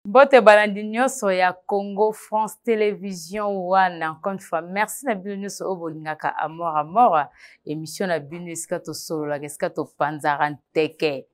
Bote balandi nyonso ya Congo France Télévision wana encore une fois merci na bino nyonso obolingaka amor émission na bino esika to solola esika to panzara nteke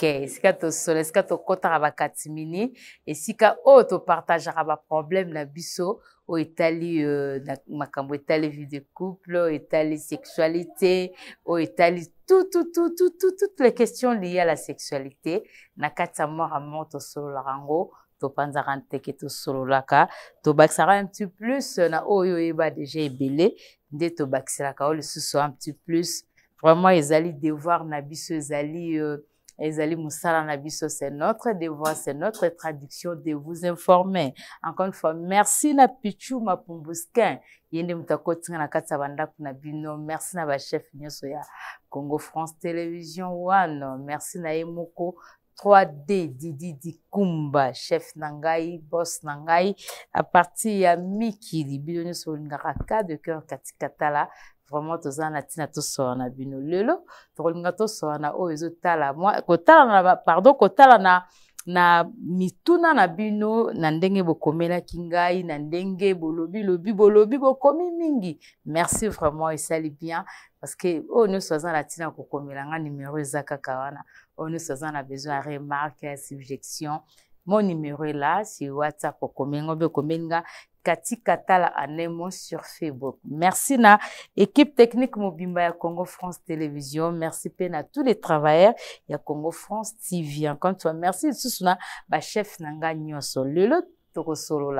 esika to solo esika to kotaka bakatimini esika o to partageaka ba problème na biso o etali na makambo etali vie de couple etali sexualité o etali toutes les questions liées à la sexualité na kati ya mort to sololaka ngo to panzaka nteke to sololaka to bakisaka un petit plus na oyo eba déjà ebele nde to bakiselaka o lisusu un petit plus vraiment ezali devoir na biso ezali musala na biso c'est notre devoir c'est notre traduction de vous informer encore une fois merci na Pichu Mapumbuskin yende mutakotinga na kati ya bandako na bino merci na ba chef nyonso ya Congo France Télévision One merci na Emoko 3D Didi Dikumba chef nangai boss nangai à partir ya Mikili bino nyonso ngaka ka de cœur katikatala vraiment tozana tina to so na bino lelo to linga to so na o ezotala moi kotala na pardon kotala na mituna na bino na ndenge bokomela kingai na ndenge bolobi bokomi mingi merci vraiment esali bien parce que oh nous sommes na tina kokomela nga numéro ezaka kawana oh nous sommes na besoin de remarque subjection mon numéro est là sur WhatsApp komenga bokomenga Kati Katala Anemo sur Facebook. Merci na équipe technique Mobimba ya Congo France Télévision. Merci pena tous les travailleurs ya Congo France TV. Encore une fois, merci susuna ba chef nanga nyonso. Lelo toko solo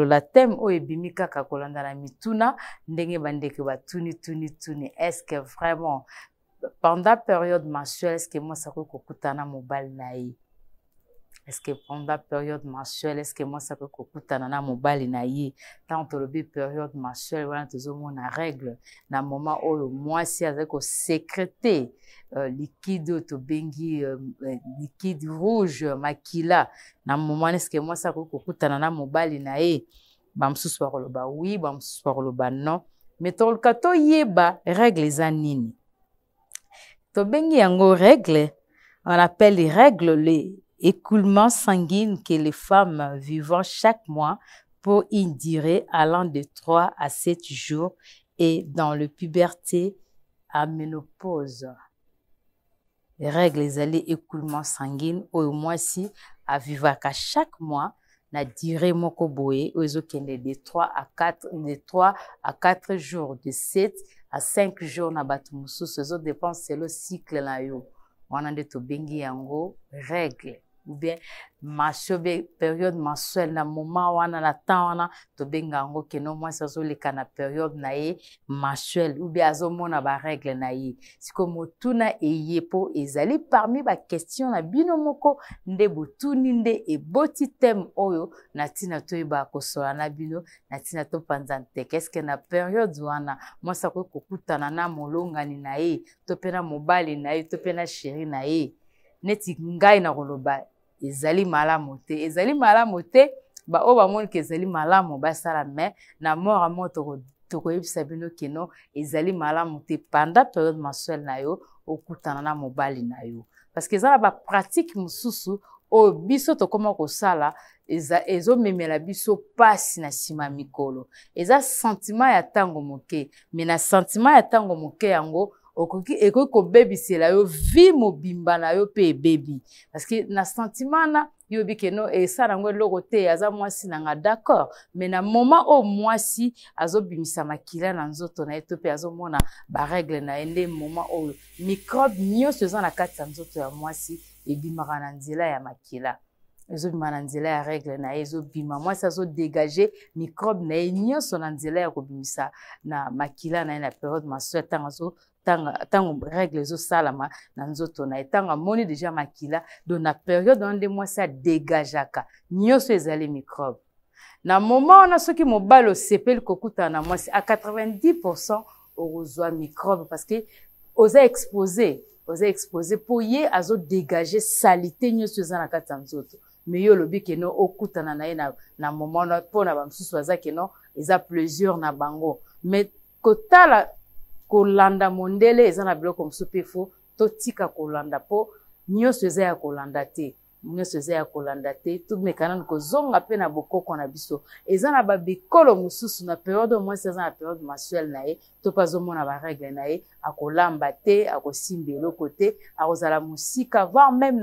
la thème o ebimika ka kolanda na mituna ndenge bandeke ba tuni. Est-ce que vraiment pendant période mensuelle est-ce que moi ça ko kokutana mobile na yi? Est-ce que pendant la période mensuelle, est-ce que moi ça peut couper na mobile na yi? Tant que le période mensuelle, voilà, toujours mon règle. Na moment où le mois si avec au sécrété liquide to bengi liquide rouge makila. Na moment est-ce que moi ça peut couper na mobile na yi? Bamsus par le bas oui, bamsus par le bas non. Mais ton kato yeba règle zanini. To bengi yango règle, on appelle les règles les écoulement sanguine que les femmes vivent chaque mois pour une durée allant de 3 à 7 jours et dans le puberté à ménopause. Les règles les écoulement sanguine au mois si à vivre qu'à chaque mois na durée moko boye de 3 à 4 jours de 7 à 5 jours na batumusu ça dépend c'est le cycle là yo wana de to bengi yango règle ou bien mensuelle période mensuelle na moment wana na temps wana to benga ngo ke no moi ça zo le kana période na ye mensuelle ou bien azo mona ba règle na ye siko motuna eyepo ezali parmi ba question na bino moko nde botuni nde eboti thème oyo na tina to eba ko sola na bino na tina to panzante qu'est-ce que na période wana moi ça ko kokutana na molongani na ye to pena mobali na ye to pena chéri na ye neti ngai na koloba ezali malamu te ba o ba moni ke ezali malamu ba sala mais na mort to yebisa bino keno ezali malamu te pendant période mensuelle na yo okutana na mobali na yo parce que ezala ba pratique mususu o biso to koma ko sala ezo memela biso pasi na sima mikolo eza sentiment ya tango moke mais na sentiment ya tango moke yango okoki ko bebisela yo vie mobimba na yo pe baby parce que na sentiment na yo bikeno e sala ngo loko te aza mwasi nanga d'accord mais na moment au mwasi azobimisa makila na nzoto na eto pe azomona ba règle na ende moment au microbe nyonso eza na kati ya nzoto ya mwasi ebimaka na nzela ya makila ezobima na nzela ya règle na ezobima mwasi azodegager microbe na nyonso na nzela ya kobimisa na makila na période mensuelle tango règle zo salama na nzoto na etanga moni déjà makila donc na période onde moi ça dégageaka nyonso ezali microbe na moment on a ceux qui mobalo sepel kokuta na moi à 90% ozwa microbe parce que oza exposé pour y azo dégager salité nyonso ezana kata nzoto mais yo lobi ke no okutana na ye na moment na pona ba msusu baza ke no eza plaisir na bango mais kotala kolanda mondele eza na biloko mosusu pe fo totika kolanda po nyonso eza ya kolanda te nyonso eza ya kolanda te tomekana kozonga mpe na bokoko na biso eza na babikolo mosusu na periode mwasi aza na periode mensuelle na ye to mpe azomona baregle na ye akolamba te akosimba eloko te akozala mosika voire même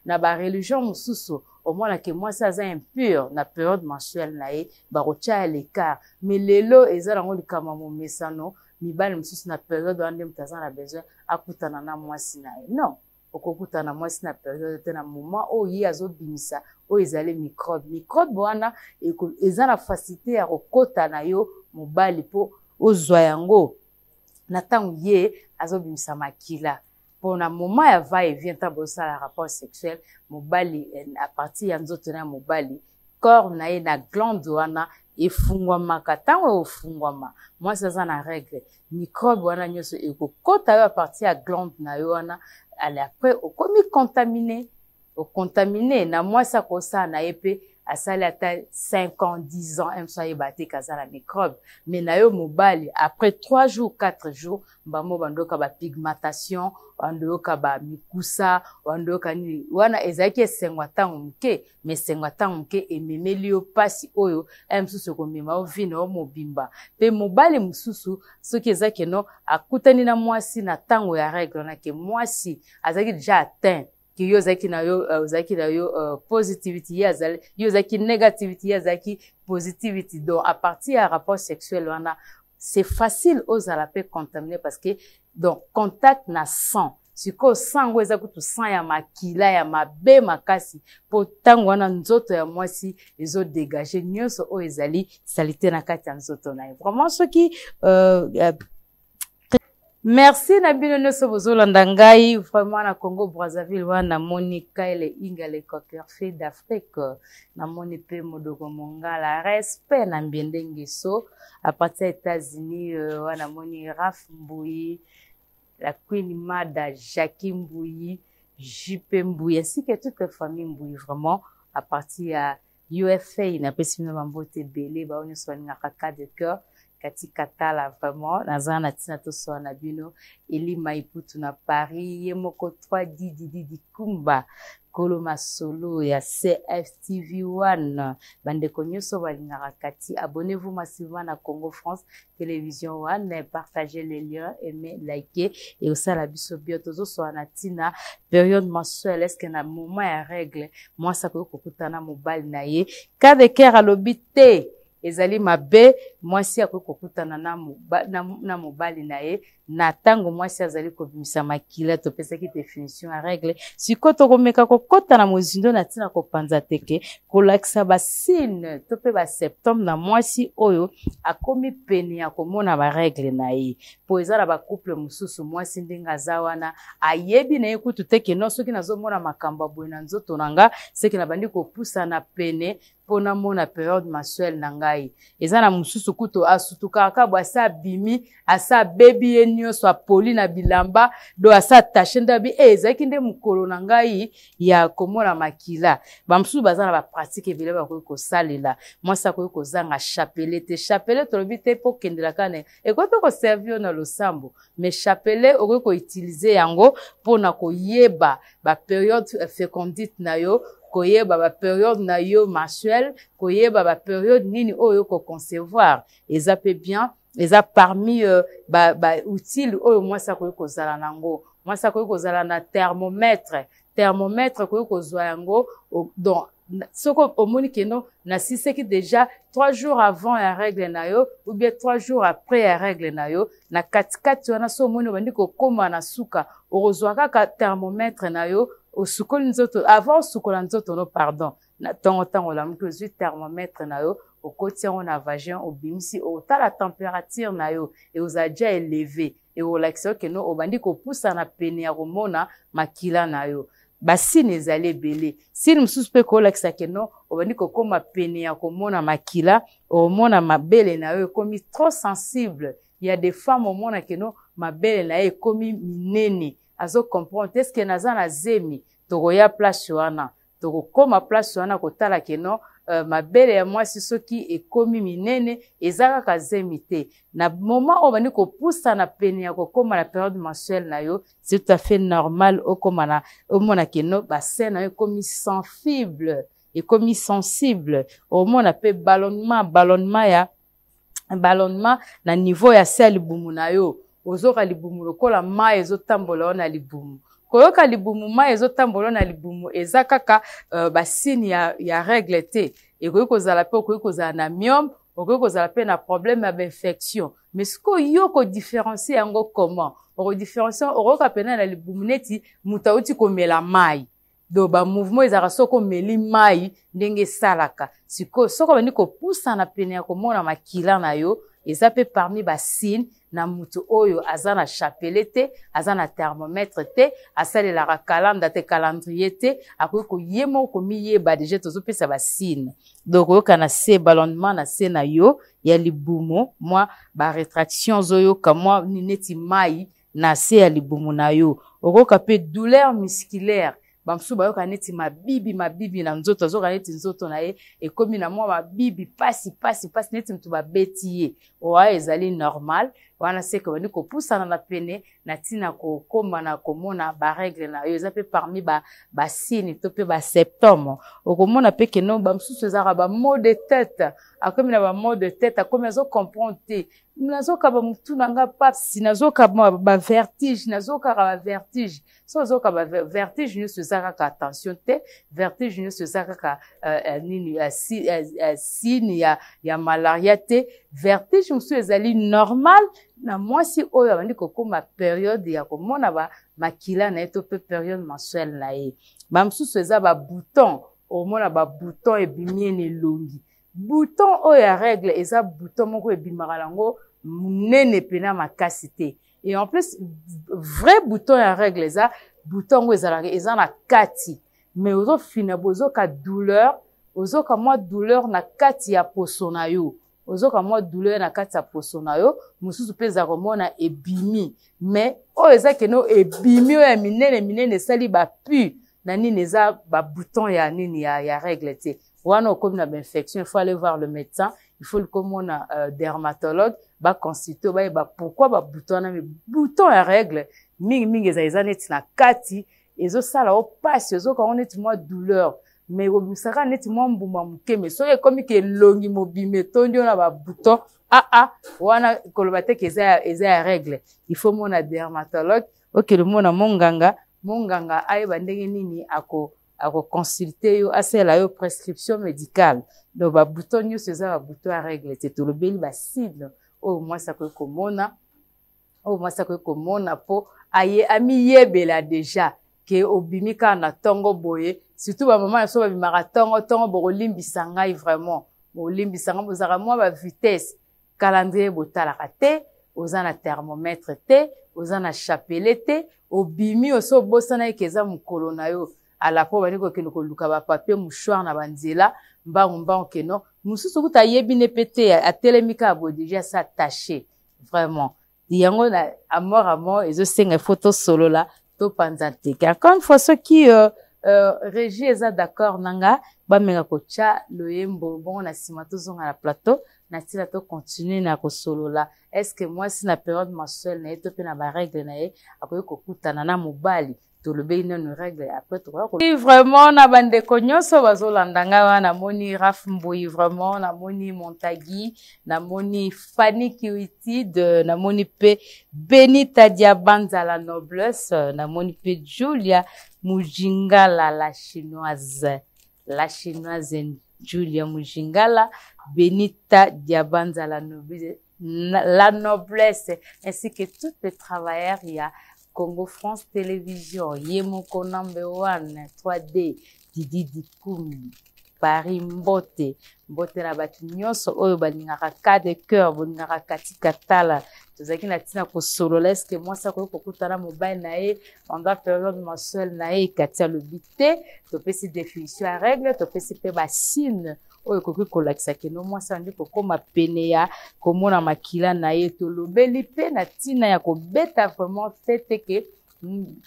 na bareligion mosusu omonake mwasi aza impure na periode mensuelle na ye bakotia ya l'écart mais lelo eza nango likama momesano mibali mosusu na periode wana nde moto aza na besoin akutana na mwasi na ye non okokutana mwasi na periode te na moment oyo ye azobimisa oyo ezali microbe wana eza na facilité ya kokota na yo mobali mpo ozwa yango na ntango ye azobimisa makila mpo na moment ya va et vient ntango bozosala rapport sexuel mobali a partir ya nzoto na mobali corps na ye na glande wana efungwamaka ntango efungwama mwasi aza na règle microbe wana nyonso ekokota yo a partir ya glande na yo wana ale après okomi contaminé na mwasi akosala na ye mpe asali ata 5 ans 10 ans mso ayeba te kaza na microbe mais na yo mobali après 3 jours 4 jours mbamo bandoyoka bapigmentation bandoyoka bamikusa bandoyoka nini wana ezalaki esengwa ntango moke mais esengwa ntango moke ememeli yo mpasi oyo mosusu ekomema yo vino yo mobimba mpe mobali mosusu soki eza keno akutani na mwasi na ntango ya règle wana ke mwasi azalaki déjà atteint ki yo zaki na yo positivity yo zaki negativity yo zaki positivity donc à partir ya rapport sexuel wana c'est facile ozala pe contaminer parce que donc contact na sang siko sango eza kutu sang ya makila ya mabe makasi po tango wana nzoto ya mwasi ezo dégager nyonso oyo ezali salité na kati ya nzoto na ye vraiment soki merci na bino nyonso bozolanda ngai vraiment na Congo Brazzaville wana namoni Kaele Ingale Coquerfait d'Afrique namoni pe Modoko Mongala respect na Mbiende Ngeso à partir des États-Unis wana namoni Raf Mbouyi la Queen Mada Jackie Mbouyi JP Mbouyi ainsi que toute la famille Mbouyi vraiment à partir ya UFA na pesi na bambote belé ba nyonso balingaka cas de cœur Kati Katala vraiment nazana tina to so na bino Eli Maiputu na Paris yemoko 3 Didi Kumba Koloma Solo ya CFTV1 bande konyoso balingaka kati abonnez-vous massivement na Congo France Télévision One partagez les liens aimez likez et aussi la biso bioto so na tina période mensuelle est-ce que na moment ya règle moi ça ko kokutana mobile na ye cas de cœur alobité ezali mabe mwasi akokutana na mobali na ye na tango mwasi azali kobimisa makila topesaki définition ya règle siko tokomeka kokota na mozindo na tina kopanza teke kolakisa basine tope ba septembre na mwasi oyo akomi pene ya komona ba règle na ye po ezala ba couple mususu mwasi ndinga aza wana ayebi na ye kutu teke no soki nazomona makamba boye na nzoto nanga seki na bandi kopusa na pene pona mona période mensuelle na ngai eza na mususu kuto asutuka kabwa asa bimi asa baby ye nyonso apoli na bilamba do asa tache ndabi ezaki nde mukolo na ngai ya komona makila bamususu baza na ba pratique ebele bakoki kosalela mwasi akoki kozanga chapelet te chapelet tolobi te po kendela kane ekoki koservir na losambo mais chapelet okoki koutilize yango mpona koyeba ba période fécondite na yo koyeba ba période na yo mensuelle koyeba ba période nini oyo ko concevoir eza pe bien eza parmi ba utile oyo mwasa koyi kozala nango mwasa koyi kozala na thermomètre koyi kozwa yango donc soko omoni keno na siseki déjà 3 jours avant la règle na yo ou bien 3 jours après la règle na yo na katikati wana so omoni bandi kokoma na suka okozwa kaka thermomètre na yo osukoli nzoto avant sukola nzoto no pardon na tango la mko zwi thermomètre na yo okoti yango na vagin obimisi otala température na yo et oza déjà élevé et olakisa ke no obandi kopusa na pene ya komona makila na yo basine ezali ebele sine mosusu mpe kolakisa ke no obandi kokoma pene ya komona makila omona mabele na yo ekomi trop sensible il y a des femmes omona ke no mabele na yo ekomi minene azo comprendre est-ce que naza na zemi tokoya place wana tokokoma place wana kotala ke no mabele ya mwasi soki ekomi minene eza kaka zemi te. Na moment oyo bandi kopusa na pene ya kokoma na période mensuelle na yo, c'est tout à fait normal okoma na omona keno bassin na yo ekomi sensible, ekomi sensible. Omona pe ballonnement na niveau ya se ya libumu na yo. Ozoka libumu lokola mai ezotambola na libumu. Koyoka libumu mai ezotambola na libumu eza kaka basini ya règle te. Ekoki kozala pe okoki kozala na myome, okoki kozala pe na problème ya infection. Mais siko yo ko différencier yango comment? Oko différencier okoka pena na libumu neti muta uti komela mai. Do ba mouvement ezaka soko meli mai ndenge salaka. Siko soko bandi ko poussa na pene ya komona makila na yo, eza pe parmi ba signe na mutu oyo azana chapelet te, azana thermomètre te, asalelaka kalanda te calendrier te, akoki koyema komiyeba déjà tozopesa ba signe. Donc oyoka na se ballonnement na se na yo ya libumu, moi ba rétraction zoyo kamwa neti mai na se ya libumu na yo. Okoka pe douleur musculaire. Bamsu bayoka neti mabibi na nzoto, azoka neti nzoto na ye ekomi na mwa mabibi pasi neti mtu babeti ye. Owa ezali normal, wana seke bandi kopusana na pene na tina kokoma na komona ba règle na yo, eza pe parmi ba signe to pe ba symptômes. Okomona pe keno bamsusu ezaka ba maux de tête, akomi na ba maux de tête, akomi azo comprendre te. Nazoka ba mutu nanga papsi, nazoka ba vertige, nazoka ba vertige. So azoka ba vertige nyonso ezaka ka attention te, vertige nyonso ezaka ka nini signe ya malaria te. Vertige musu ezali normal na mwasi oyo abandi kokoma période ya komona ba makila na ye to pe période mensuelle na ye. Ba mususu eza ba bouton, omona ba bouton ebimi elongi. Bouton oyo ya règle eza bouton moko ebimaka nango munene pena makasi te. Et en plus vrai bouton ya règle eza bouton oyo eza na kati, mais ozo fina bozo ka douleur, ozo ka mwa douleur na kati ya poso na yo. Ozoka mwa douleur na kati ya poso na yo, mususu pe za komona ebimi. Mais oyo eza keno ebimi oyo ya minene esali ba pu na nini eza ba bouton ya nini ya règle te. Wana okomi na ba infection, il faut aller voir le médecin, il faut le komona dermatologue, ba consulter ba pourquoi ba bouton na bouton ya règle mingi eza neti na kati ezo sala o passe ozoka on neti mwa douleur. Mais obisaka neti mwa mbuma muke, mais soki ekomi ke longi mobime tondi na ba bouton wana koloba te ke eza ya règle. Il faut mona dermatologue, le mona monganga ayeba ndenge nini ako consulter yo, asala yo prescription médicale. Donc ba bouton nyonso eza ba bouton ya règle te tolobeli ba signe oyo mwasi akoki komona po amiyebela déjà ke obimi kaka na tongo boye. Surtout ba maman so babimaka tongo bokolimbisa ngai vraiment. Bolimbisa ngai bozaka mwa ba vitesse. Calendrier botalaka te, oza na thermomètre te, oza na chapelet te, obimi oso bosana ekeza mukolo na yo. Ala po bani kokende koluka ba papier mouchoir na banzela, mbangu keno. Mususu kuta yebine pete atelemika abo déjà ça taché. Vraiment. Yango na amour ezosenga photo solo la to panzante. Encore une fois ceux qui Régie eza d'accord nanga ba menga kocha loyembo bon na simato zonga na plateau na tila to continuer na kosolola. Est-ce que moi si na période mensuelle na to pe na ba règle na ye akoyi kokutana na mobali to le be une règle après to ko vraiment na bande konyoso bazolandanga wana moni Raf Mboyi, vraiment na moni Montagui, na moni Fanny Kiwiti, na moni pe Benita Diabanza la noblesse, na moni pe Julia Mujingala la chinoise Julia Mujingala, Benita Diabanza la noblesse, ainsi que tous les travailleurs il y a Congo France Télévision, Yemoko number 1, 3D, Didi Dikoumi, Paris Mbote na batu nyonso oyo balingaka cas de cœur, balingaka kati katala, tozaki na tina ko solola eske moi ça ko kokutana mobile na ye pendant période mensuelle na ye kati ya lobité, to pesi définition à règle, to pesi pe ba signe oyo koki kolakisa keno mwasi andi kokoma pene ya komona makila na ye tolobeli pe na tina ya kobeta vraiment fete ke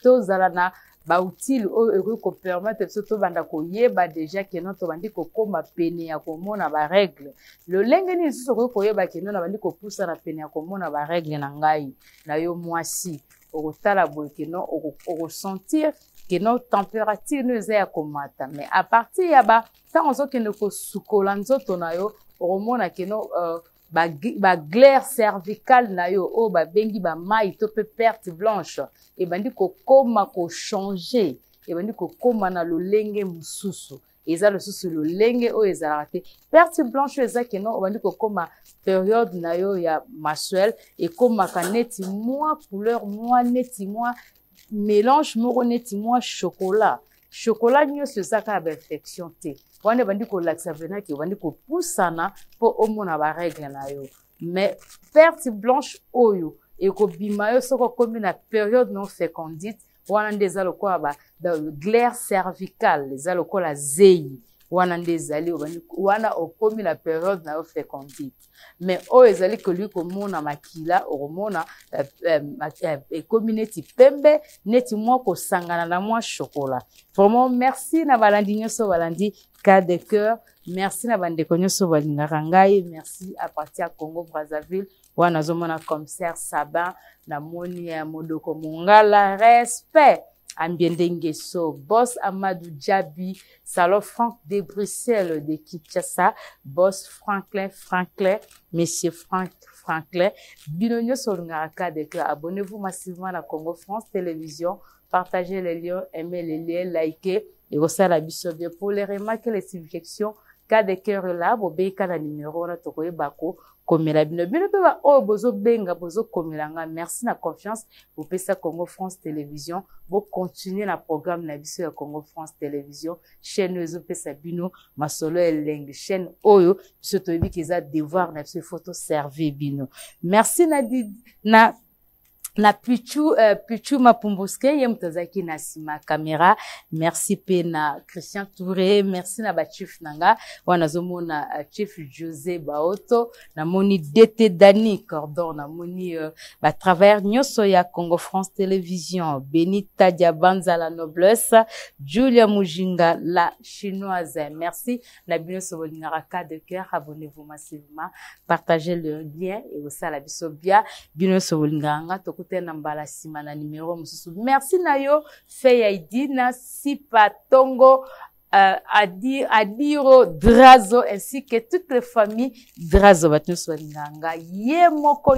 tozala na ba utile oyo ko permettre biso to banda ko yeba déjà que non to bandi ko koma pene ya ko mona ba règle le lenge ni biso ko yeba que non na bandi ko poussa na pene ya ko mona ba règle na ngai na yo mwasi okotala boye que non okosentir que non température no eza ya komata mais à partir ya ba ntango ozokende kosukola nzoto na yo okomona que non ba glaire cervicale na yo oyo babengi bamai to mpe perte blanche ebandi kokoma kochange ebandi kokoma na lolenge mosusu eza lisusu lolenge oyo ezalaka te perte blanche oyo eza keno obandi kokoma période na yo ya mensuelle ekomaka neti mwa couleur mwa neti mwa mélange moko neti mwa chocolat chocolat nyonso eza kaka bainfection te wana ebandi kolakisa venaki obandi kopusana mpo omona barègle na yo mais perte blanche oyo ekobima yo soki okomi na période non fécondite wana nde eza lokola ba glaire cervicale eza lokola zeyi wana nde ezali wana okomi na période na yo fécondite mais oyo ezali kolui komona makila okomona ekomi neti pembe neti mwa kosangana na mwa chocolat vraiment merci na balandi nyonso balandi cas de cœur merci na bandeko nyonso balingaka ngai merci à partir ya Congo Brazzaville wana nazomona commissaire Sabin na moni ya Modoko Mongala respect Ambiende Ngeso, boss Amadou Djabi, Salon Franck de Bruxelles de Kinshasa, boss Franklin, monsieur Franklin, Binonio Solungaraka de Cœur. Abonnez-vous massivement à Congo France Télévision, partagez les liens, aimez les liens, likez, et aussi à la bisobie pour les remarques et les suggestions. Cas de cœur là, bobé kana numéro na tokoye bako komela bino bino ba o bozo benga bozo komelanga merci na confiance vous pesa Congo France Télévision bo continuer na programme na biso ya Congo France Télévision chaîne ezo pesa bino masolo elenge chaîne oyo biso toyebi kiza devoir na biso photo servir bino merci na Pichu Mapumbuske ye mutazaki na sima caméra merci pe na Christian Touré merci na ba chief nanga wana zomona chief José Baoto na moni DT Dani Cordon na moni ba travers nyoso ya Congo France Télévision Benita Diabanza la noblesse Julia Mujinga la chinoise merci na bino sobolingara cas de cœur abonnez-vous massivement partagez le lien et aussi la bisobia bino sobolinganga na mbala sima na numéro mususu merci na yo Feyaidi na Sipatongo Adiro Drazo ainsi que toutes les familles Drazo batnu swalinganga yemoko